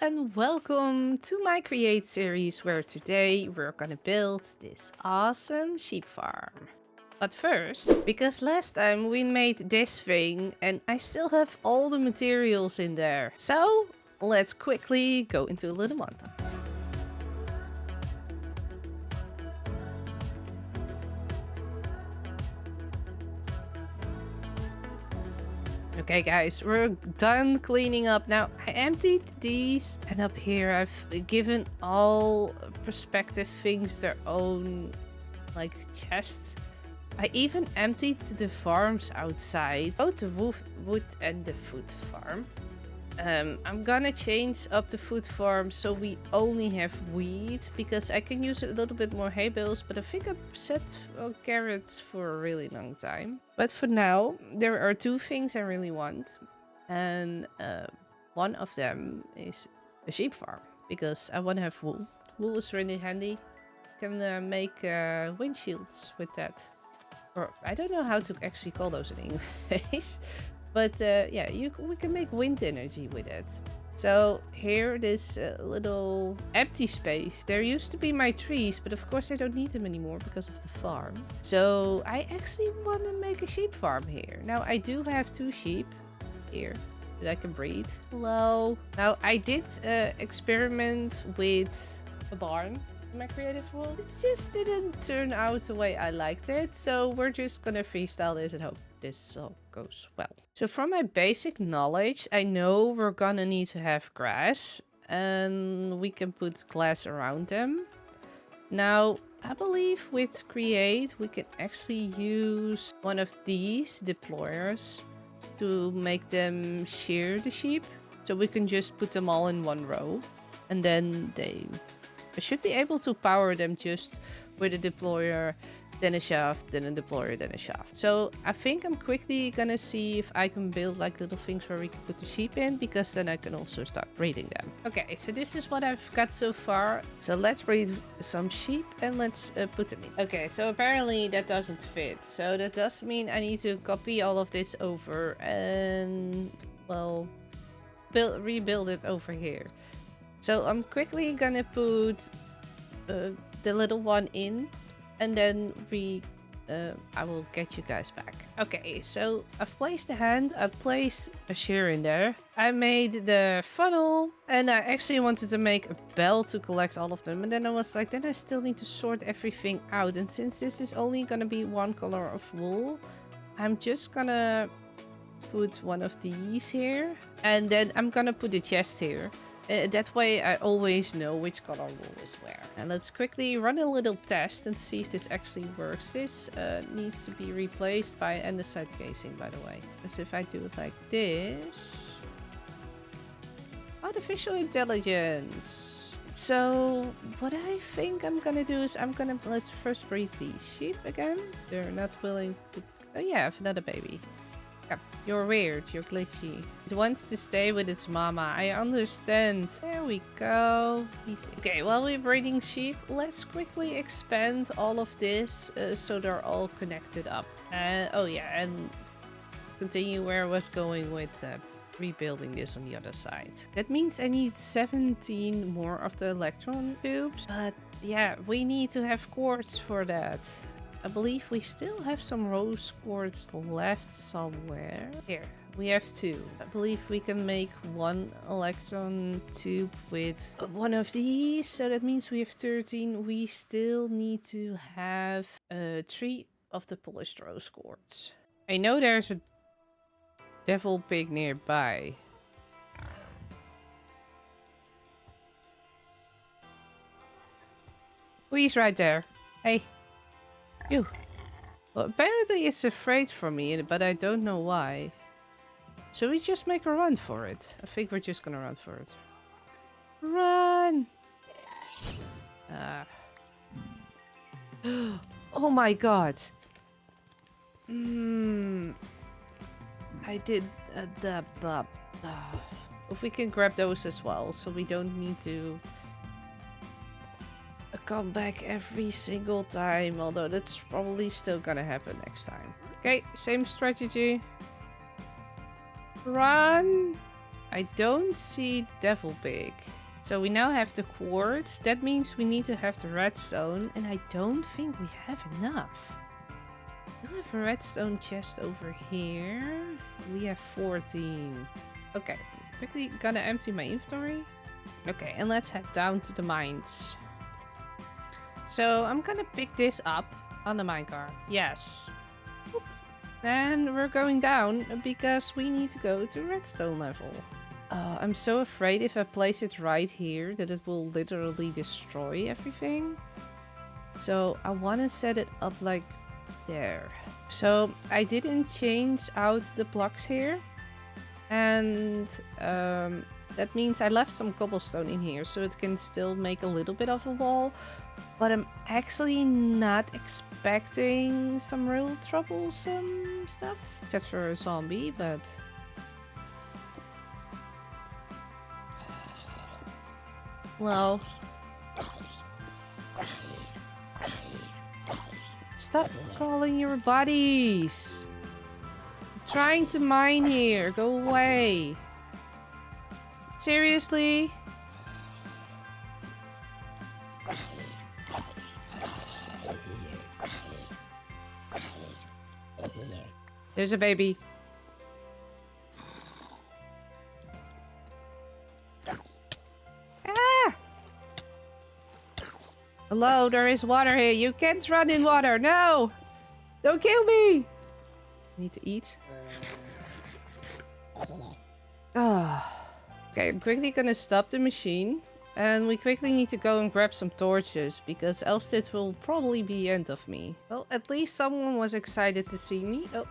and welcome to my Create series, where today we're gonna build this awesome sheep farm. But first, because last time we made this thing and I still have all the materials in there. So let's quickly go into a little montage. Okay guys, we're done cleaning up. Now I emptied these, and up here I've given all perspective things their own like chest. I even emptied the farms outside. Both the wood and the food farm. I'm gonna change up the food farm so we only have wheat, because I can use a little bit more hay bales, but I think I've set carrots for a really long time. But for now, there are two things I really want, and one of them is a sheep farm, because I want to have wool. Wool is really handy. Can make windshields with that, or I don't know how to actually call those in English. But yeah, we can make wind energy with it. So here, this little empty space. There used to be my trees, but of course I don't need them anymore because of the farm. So I actually want to make a sheep farm here. Now I do have 2 sheep here that I can breed. Hello. Now I did experiment with a barn in my creative world. It just didn't turn out the way I liked it. So we're just gonna freestyle this and hope this all goes well. So from my basic knowledge, I know we're gonna need to have grass, and we can put glass around them. Now, I believe with Create, we can actually use one of these deployers to make them shear the sheep. So we can just put them all in one row, and then I should be able to power them just with a deployer, then a shaft, then a deployer, then a shaft. So I think I'm quickly gonna see if I can build like little things where we can put the sheep in, because then I can also start breeding them. Okay, so this is what I've got so far. So let's breed some sheep and let's put them in. Okay, so apparently that doesn't fit. So that does mean I need to copy all of this over and, well, rebuild it over here. So I'm quickly gonna put the little one in, and then I will get you guys back. Okay, so I've placed the hand, I've placed a shear in there. I made the funnel, and I actually wanted to make a bell to collect all of them. And then I was like, then I still need to sort everything out. And since this is only gonna be one color of wool, I'm just gonna put one of these here. And then I'm gonna put the chest here. That way I always know which color wool is where. And let's quickly run a little test and see if this actually works. This needs to be replaced by andesite casing, by the way. So if I do it like this... Artificial intelligence! So what I think I'm gonna do is let's first breed these sheep again. They're not willing to... Oh yeah, I have another baby. You're weird, you're glitchy. It wants to stay with its mama. I understand. There we go. Okay, while we're breeding sheep, let's quickly expand all of this so they're all connected up. Oh yeah, and continue where I was going with rebuilding this on the other side. That means I need 17 more of the electron tubes. But yeah, we need to have quartz for that. I believe we still have some rose quartz left somewhere. Here, we have 2. I believe we can make 1 electron tube with one of these. So that means we have 13. We still need to have 3 of the polished rose quartz. I know there's a devil pig nearby. Oh, he's right there. Hey. You. Well, apparently it's afraid for me, but I don't know why. So we just make a run for it. I think we're just gonna run for it. Run! Oh my god. I did the... If we can grab those as well, so we don't need to... come back every single time, although that's probably still gonna happen next time. Okay, same strategy. Run! I don't see the devil pig. So we now have the quartz. That means we need to have the redstone. And I don't think we have enough. We have a redstone chest over here. We have 14. Okay, quickly gonna empty my inventory. Okay, and let's head down to the mines. So I'm gonna pick this up on the minecart. Yes. Oop. And we're going down because we need to go to redstone level. I'm so afraid if I place it right here that it will literally destroy everything. So I want to set it up like there. So I didn't change out the blocks here. And that means I left some cobblestone in here so it can still make a little bit of a wall. But I'm actually not expecting some real troublesome stuff. Except for a zombie, but... Well... Stop calling your buddies! I'm trying to mine here. Go away. Seriously? There's a baby. Ah! Hello, there is water here. You can't run in water. No! Don't kill me! I need to eat. Ah. Okay, I'm quickly gonna stop the machine. And we quickly need to go and grab some torches, because else it will probably be the end of me. Well, at least someone was excited to see me. Oh.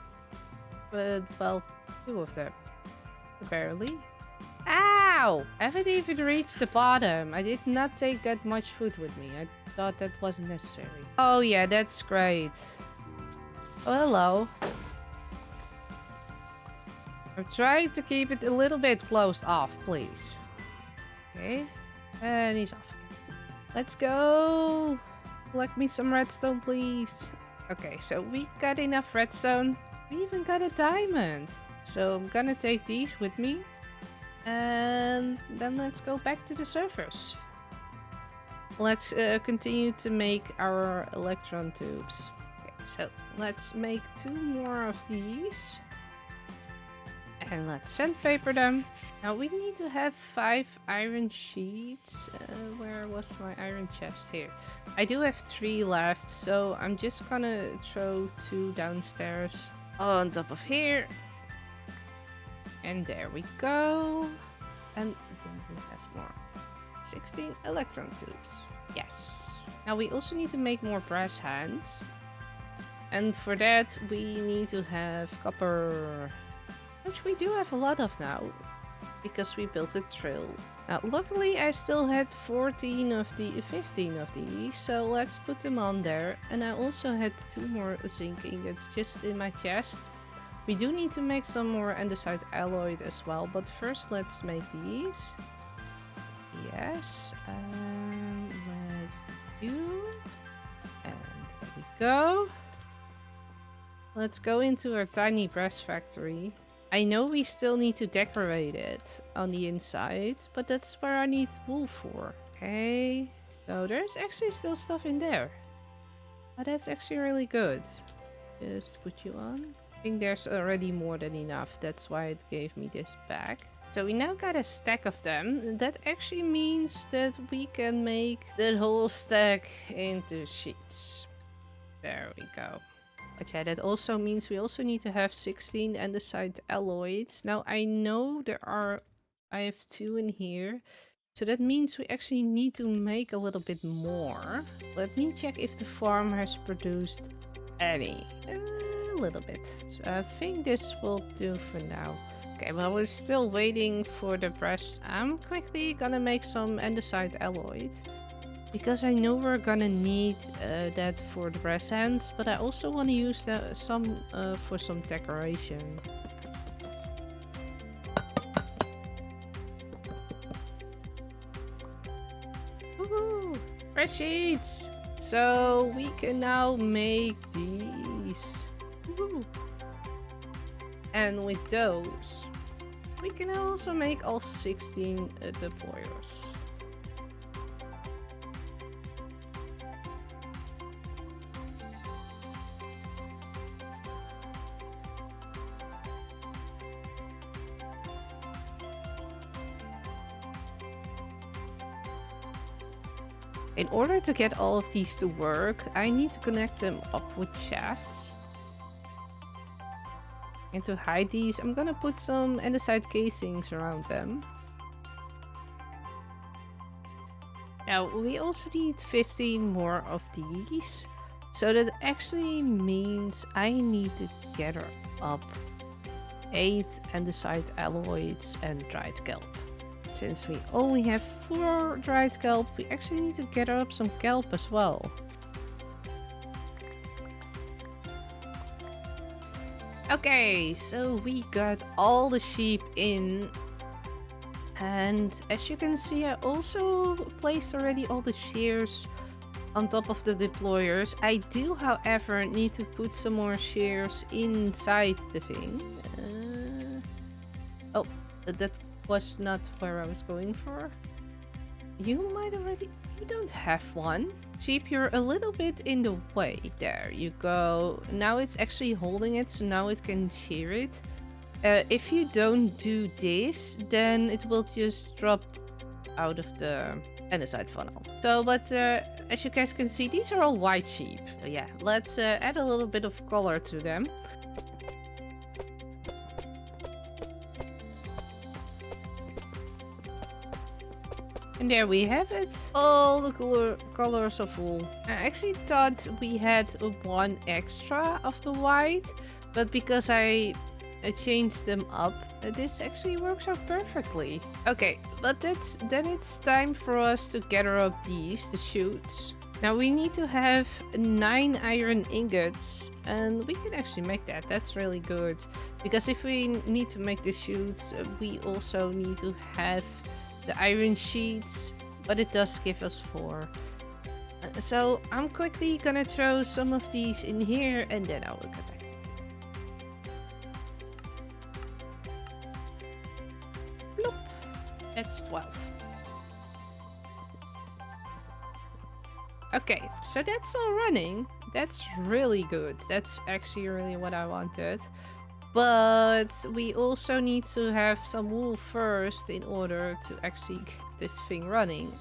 But, well, 2 of them. Barely. Ow! I haven't even reached the bottom. I did not take that much food with me. I thought that wasn't necessary. Oh yeah, that's great. Oh, hello. I'm trying to keep it a little bit closed off, please. Okay. And he's off. Let's go! Collect me some redstone, please. Okay, so we got enough redstone. We even got a diamond. So I'm gonna take these with me. And then let's go back to the surface. Let's continue to make our electron tubes. Okay, so let's make 2 more of these. And let's sandpaper them. Now we need to have 5 iron sheets. Where was my iron chest? Here. I do have 3 left, so I'm just gonna throw 2 downstairs on top of here. And there we go. And then we have more. 16 electron tubes. Yes. Now we also need to make more brass hands. And for that we need to have copper. Which we do have a lot of now. Because we built a drill. Now luckily I still had 15 of these. So let's put them on there. And I also had 2 more zinc ingots just in my chest. We do need to make some more andesite alloy as well, but first let's make these. Yes, and let's do. And there we go. Let's go into our tiny brass factory. I know we still need to decorate it on the inside, but that's where I need wool for. Okay, so there's actually still stuff in there. Oh, that's actually really good. Just put you on. I think there's already more than enough. That's why it gave me this back. So we now got a stack of them. That actually means that we can make that whole stack into sheets. There we go. But yeah, that also means we also need to have 16 andesite alloys. Now I know I have 2 in here. So that means we actually need to make a little bit more. Let me check if the farm has produced any. A little bit. So I think this will do for now. Okay, well we're still waiting for the brass. I'm quickly gonna make some andesite alloy. Because I know we're gonna need that for the brass hands. But I also want to use some for some decoration. Woohoo! Fresh sheets! So we can now make these. Woohoo! And with those, we can also make all 16 deployers. In order to get all of these to work, I need to connect them up with shafts. And to hide these, I'm gonna put some andesite casings around them. Now, we also need 15 more of these. So that actually means I need to gather up 8 andesite alloys and dried kelp. Since we only have 4 dried kelp, we actually need to gather up some kelp as well. Okay, so we got all the sheep in. And as you can see, I also placed already all the shears on top of the deployers. I do, however, need to put some more shears inside the thing. Oh, that was not where I was going for. You might already... You don't have one. Sheep, you're a little bit in the way. There you go. Now it's actually holding it, so now it can shear it. If you don't do this, then it will just drop out of the andesite funnel. So, but as you guys can see, these are all white sheep. So yeah, let's add a little bit of color to them. And there we have it. All the colors of wool. I actually thought we had one extra of the white, but because I changed them up, this actually works out perfectly. Okay, but then it's time for us to gather up the shoots. Now we need to have 9 iron ingots, and we can actually make that. That's really good. Because if we need to make the shoots, we also need to have the iron sheets, but it does give us 4. So I'm quickly gonna throw some of these in here, and then I will get back to you. Bloop. That's 12. Okay, so that's all running. That's really good. That's actually really what I wanted. But we also need to have some wool first in order to actually get this thing running.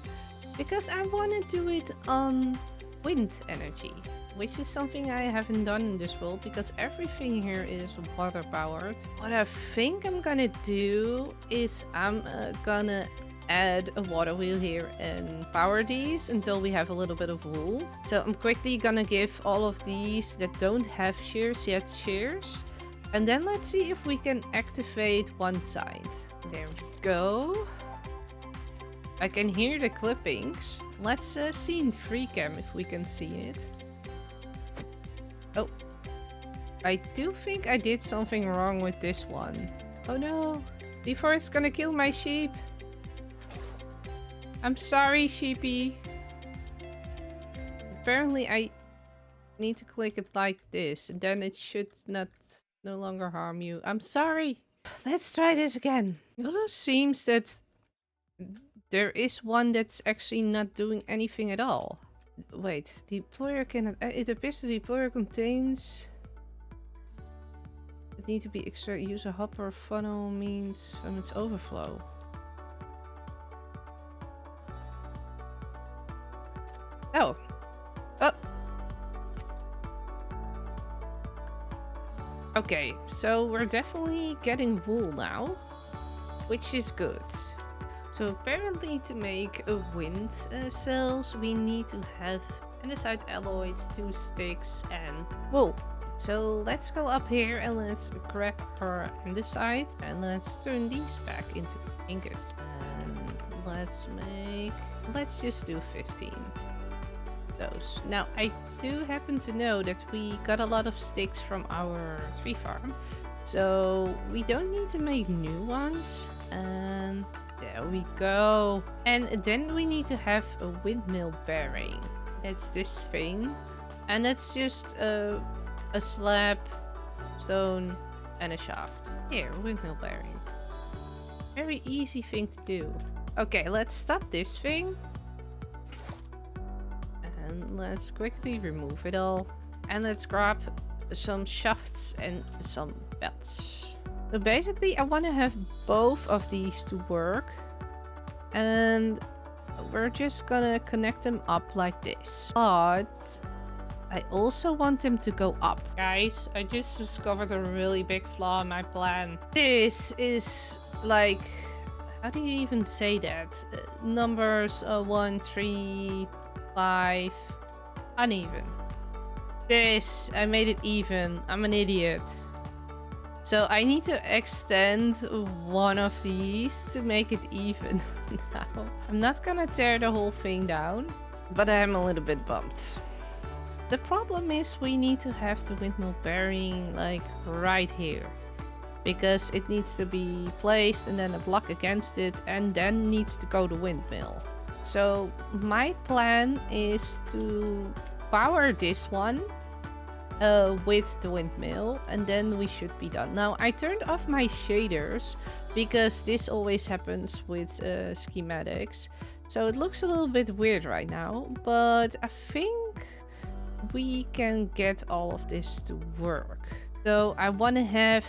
Because I want to do it on wind energy, which is something I haven't done in this world because everything here is water powered. What I think I'm gonna do is I'm gonna add a water wheel here and power these until we have a little bit of wool. So I'm quickly gonna give all of these that don't have shears yet shears. And then let's see if we can activate one side. There we go. I can hear the clippings. Let's see in free cam if we can see it. Oh. I do think I did something wrong with this one. Oh no. Before it's gonna kill my sheep. I'm sorry, sheepy. Apparently I need to click it like this, and then it should no longer harm you. I'm sorry. Let's try this again. It also seems that there is one that's actually not doing anything at all. Wait, the deployer cannot... it appears the deployer contains... It needs to be extra... Use a hopper funnel means from its overflow. Oh. Oh. Okay, so we're definitely getting wool now, which is good. So apparently to make a wind sails, we need to have andesite alloys, 2 sticks and wool. So let's go up here and let's grab our andesite and let's turn these back into ingots. And let's just do 15. Those. Now I do happen to know that we got a lot of sticks from our tree farm, so we don't need to make new ones. And there we go. And then we need to have a windmill bearing. That's this thing, and that's just a slab, stone, and a shaft. Here, windmill bearing. Very easy thing to do. Okay, let's stop this thing. And let's quickly remove it all. And let's grab some shafts and some belts. So basically, I want to have both of these to work. And we're just gonna connect them up like this. But I also want them to go up. Guys, I just discovered a really big flaw in my plan. This is like... How do you even say that? Numbers 1, 3, 5... uneven. This, I made it even. I'm an idiot. So I need to extend one of these to make it even now. I'm not gonna tear the whole thing down, but I'm a little bit bummed. The problem is we need to have the windmill bearing like right here. Because it needs to be placed and then a block against it and then needs to go to windmill. So my plan is to power this one with the windmill and then we should be done. Now I turned off my shaders because this always happens with schematics. So it looks a little bit weird right now, but I think we can get all of this to work. So I want to have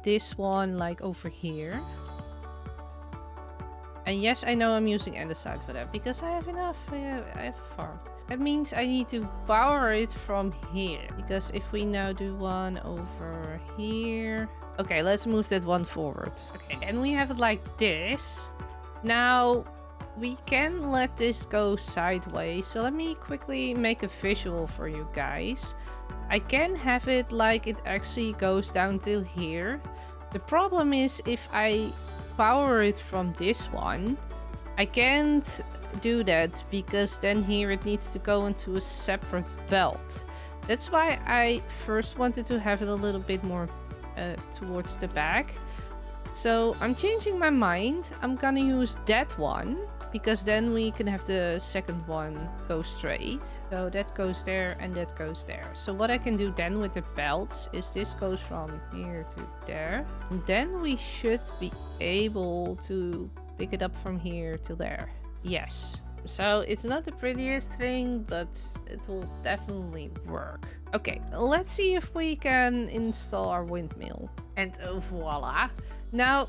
this one like over here. And yes, I know I'm using andesite for that because I have enough. I have a farm. That means I need to power it from here. Because if we now do one over here... Okay, let's move that one forward. Okay, and we have it like this. Now, we can let this go sideways. So let me quickly make a visual for you guys. I can have it like it actually goes down to here. The problem is if I power it from this one, I can't do that because then here it needs to go into a separate belt. That's why I first wanted to have it a little bit more towards the back. So I'm changing my mind. I'm gonna use that one because then we can have the second one go straight. So that goes there and that goes there. So what I can do then with the belts is this goes from here to there. And then we should be able to pick it up from here to there. Yes. So it's not the prettiest thing, but it will definitely work. Okay, let's see if we can install our windmill. And voila. Now,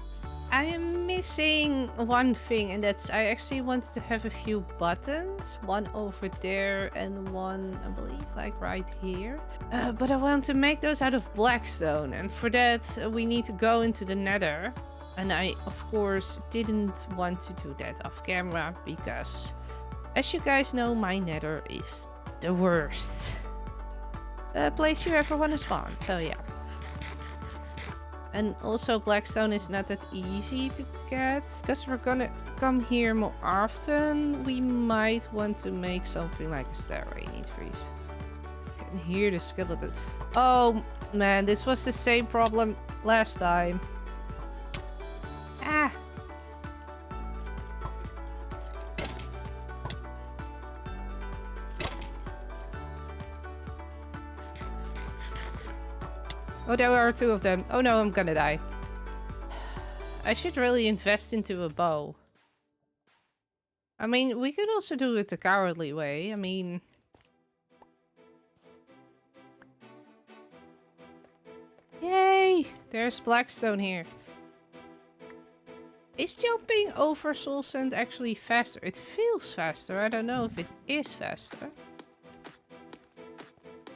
I am missing one thing, and that's I actually wanted to have a few buttons. One over there and one, I believe, like right here. But I want to make those out of blackstone. And for that, we need to go into the nether. And I, of course, didn't want to do that off camera because, as you guys know, my nether is the worst place you ever want to spawn. So yeah. And also Blackstone is not that easy to get. Because we're gonna come here more often, we might want to make something like a stairway, Nietvries. I can hear the skeleton. Oh man, this was the same problem last time. Ah! Oh, there are two of them. Oh no, I'm gonna die. I should really invest into a bow. I mean, we could also do it the cowardly way. I mean... Yay! There's Blackstone here. Is jumping over soul sand actually faster? It feels faster. I don't know if it is faster.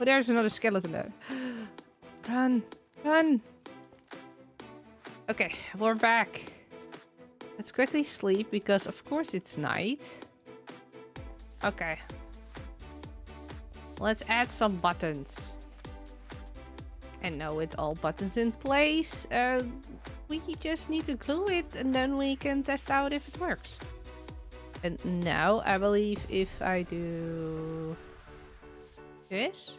Oh, there's another skeleton there. Run! Run! Okay, we're back. Let's quickly sleep because of course it's night. Okay. Let's add some buttons. And now with all buttons in place, we just need to glue it and then we can test out if it works. And now I believe if I do this.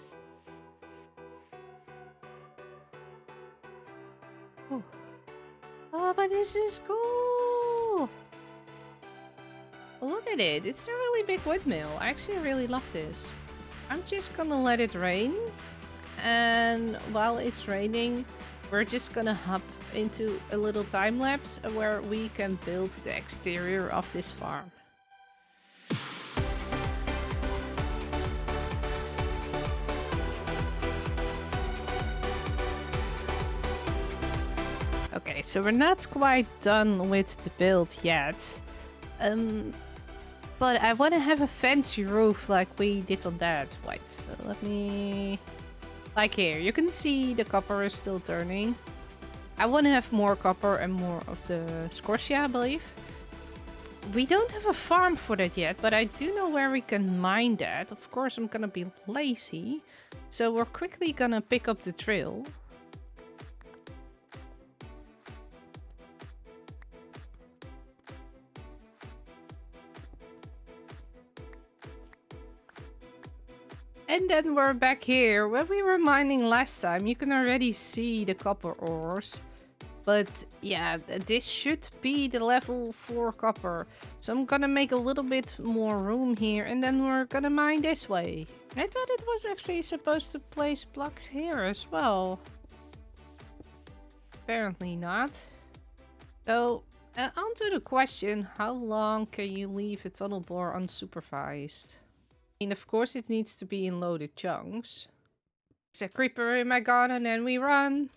Oh. Oh, but this is cool. Look at it. It's a really big windmill. I actually really love this. I'm just gonna let it rain. And while it's raining, we're just gonna hop into a little time lapse where we can build the exterior of this farm. Okay, so we're not quite done with the build yet. But I want to have a fancy roof like we did on that. Wait, so let me... Like here, you can see the copper is still turning. I want to have more copper and more of the scorcia, I believe. We don't have a farm for that yet, but I do know where we can mine that. Of course, I'm gonna be lazy. So we're quickly gonna pick up the trail. And then we're back here. Where we were mining last time, you can already see the copper ores. But yeah, this should be the level 4 copper. So I'm gonna make a little bit more room here and then we're gonna mine this way. I thought it was actually supposed to place blocks here as well. Apparently not. So, onto the question, how long can you leave a tunnel bore unsupervised? I mean, of course it needs to be in loaded chunks. There's a creeper in my garden and we run.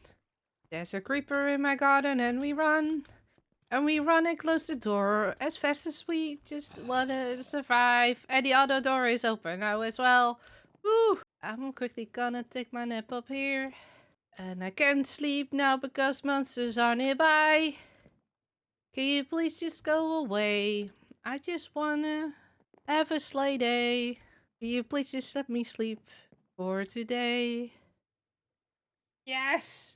There's a creeper in my garden and we run. And we run and close the door as fast as we just want to survive. And the other door is open now as well. Woo! I'm quickly gonna take my nap up here. And I can't sleep now because monsters are nearby. Can you please just go away? I just wanna have a sleigh day. Can you please just let me sleep for today? Yes!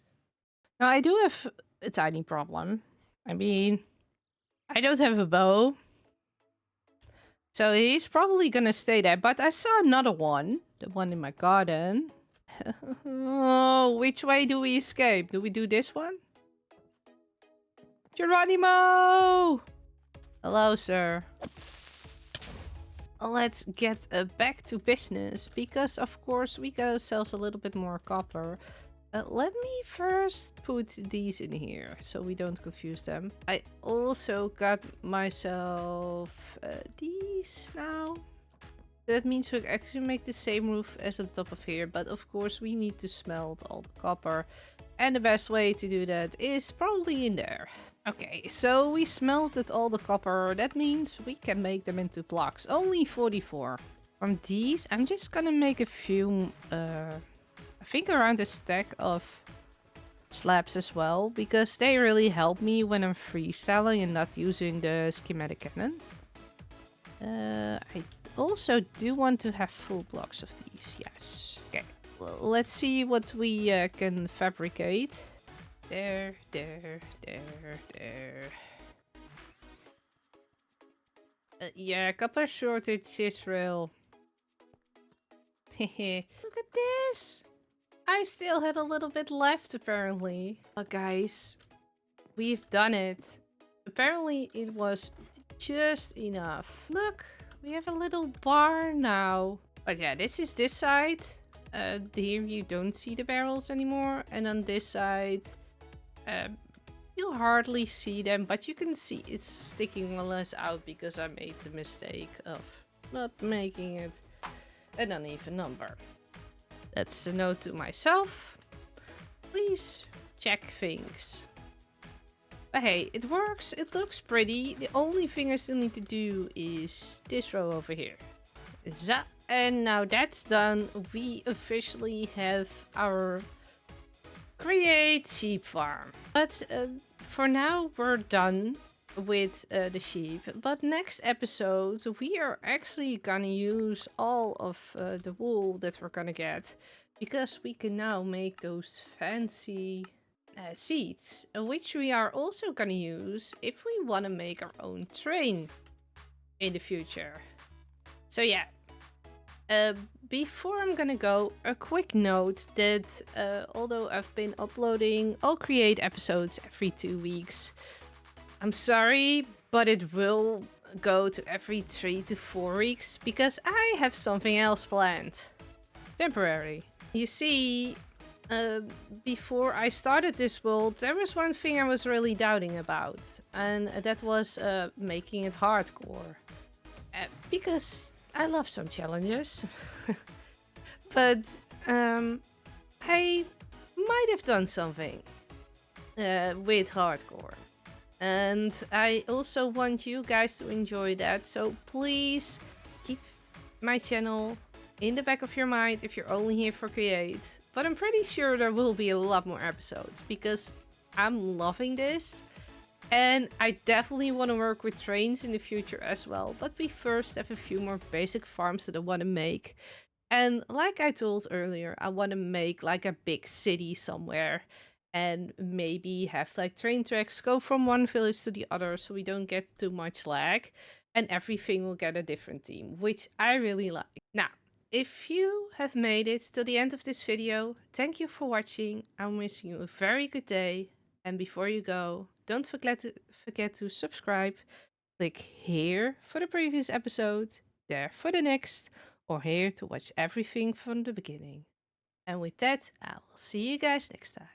Now I do have a tiny problem. I mean, I don't have a bow. So he's probably gonna stay there. But I saw another one. The one in my garden. Oh, which way do we escape? Do we do this one? Geronimo! Hello, sir. Let's get back to business. Because, of course, we got ourselves a little bit more copper. Let me first put these in here, so we don't confuse them. I also got myself these now. That means we actually make the same roof as on top of here, but of course we need to smelt all the copper. And the best way to do that is probably in there. Okay, so we smelted all the copper. That means we can make them into blocks. Only 44. From these, I'm just gonna make a few... I think around a stack of slabs as well, because they really help me when I'm freestyling and not using the schematic cannon. I also do want to have full blocks of these, yes. Okay, well, let's see what we can fabricate. There. Yeah, copper shortage is real. Look at this! I still had a little bit left, apparently. But guys, we've done it. Apparently, it was just enough. Look, we have a little bar now. But yeah, this is this side. Here you don't see the barrels anymore. And on this side, you hardly see them. But you can see it's sticking more or less out because I made the mistake of not making it an uneven number. That's a note to myself. Please check things. But hey, it works. It looks pretty. The only thing I still need to do is this row over here. And now that's done, we officially have our create sheep farm. But for now, we're done with the sheep. But next episode we are actually gonna use all of the wool that we're gonna get, because we can now make those fancy seeds, which we are also gonna use if we want to make our own train in the future. So yeah, before I'm gonna go, a quick note that although I've been uploading all create episodes every 2 weeks, I'm sorry, but it will go to every 3 to 4 weeks because I have something else planned. Temporary. You see, uh, before I started this world, there was one thing I was really doubting about, and that was making it hardcore. Because I love some challenges, but um, I might have done something with hardcore. And I also want you guys to enjoy that, so please keep my channel in the back of your mind if you're only here for create. But I'm pretty sure there will be a lot more episodes because I'm loving this. And I definitely want to work with trains in the future as well. But we first have a few more basic farms that I want to make. And like I told earlier, I want to make like a big city somewhere. And maybe have like train tracks go from one village to the other so we don't get too much lag. And everything will get a different theme, which I really like. Now, if you have made it to the end of this video, thank you for watching. I'm wishing you a very good day. And before you go, don't forget to subscribe. Click here for the previous episode, there for the next, or here to watch everything from the beginning. And with that, I will see you guys next time.